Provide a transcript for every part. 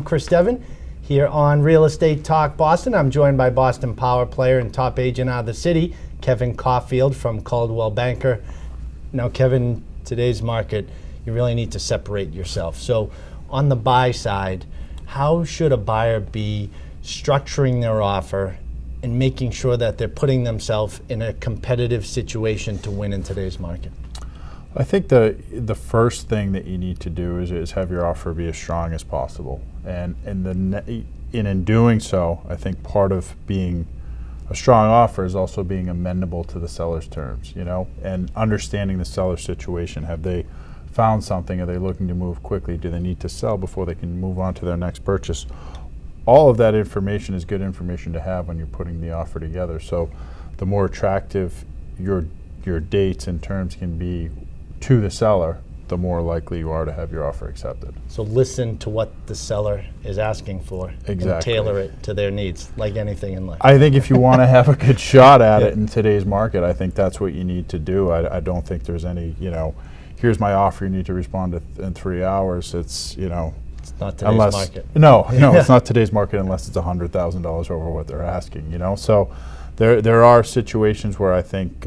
Chris Devin here on Real Estate Talk Boston. I'm joined by Boston Power player and top agent out of the city, Kevin Caulfield from Coldwell Banker. Now, Kevin, today's market, you really need to separate yourself. So on the buy side, how should a buyer be structuring their offer and making sure that they're putting themselves in a competitive situation to win in today's market? I think the first thing that you need to do is have your offer be as strong as possible, and in doing so, I think part of being a strong offer is also being amenable to the seller's terms, and understanding the seller's situation. Have they found something? Are they looking to move quickly? Do they need to sell before they can move on to their next purchase? All of that information is good information to have when you're putting the offer together. So the more attractive your dates and terms can be to the seller, the more likely you are to have your offer accepted. So listen to what the seller is asking for. Exactly. And tailor it to their needs, like anything in life. I think if you want to have a good shot at it in today's market, I think that's what you need to do. I don't think there's any, here's my offer, you need to respond to in 3 hours. It's not today's market. No, it's not today's market unless it's $100,000 over what they're asking. So there are situations where I think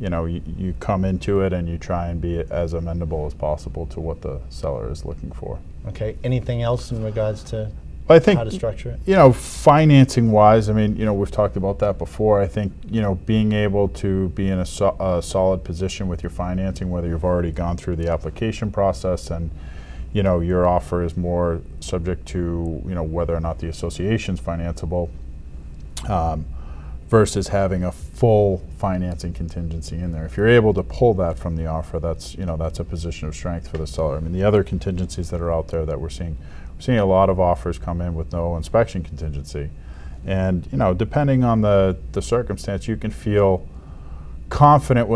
you come into it and you try and be as amenable as possible to what the seller is looking for. Okay. Anything else in regards to I think, how to structure it? Financing wise, we've talked about that before. I think, being able to be in a solid position with your financing, whether you've already gone through the application process and your offer is more subject to, whether or not the association's financeable, versus having a full financing contingency in there. If you're able to pull that from the offer, that's a position of strength for the seller. The other contingencies that are out there that we're seeing a lot of offers come in with no inspection contingency. And, depending on the circumstance, you can feel confident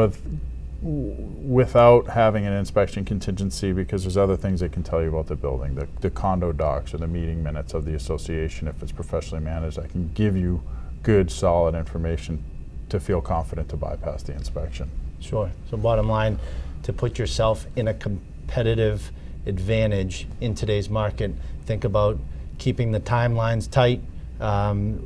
without having an inspection contingency, because there's other things they can tell you about the building, the condo docs or the meeting minutes of the association. If it's professionally managed, I can give you good, solid information to feel confident to bypass the inspection. Sure. So bottom line, to put yourself in a competitive advantage in today's market, think about keeping the timelines tight,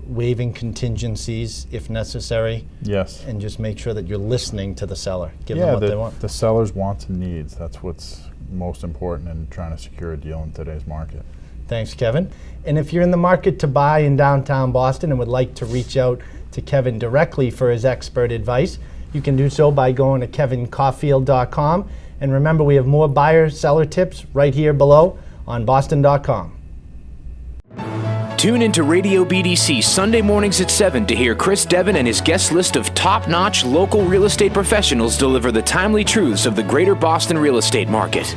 waiving contingencies if necessary. Yes. And just make sure that you're listening to the seller. Give them what they want. The seller's wants and needs. That's what's most important in trying to secure a deal in today's market. Thanks, Kevin. And if you're in the market to buy in downtown Boston and would like to reach out to Kevin directly for his expert advice, you can do so by going to kevincaulfield.com. And remember, we have more buyer-seller tips right here below on boston.com. Tune into Radio BDC Sunday mornings at 7 to hear Chris Devin and his guest list of top-notch local real estate professionals deliver the timely truths of the greater Boston real estate market.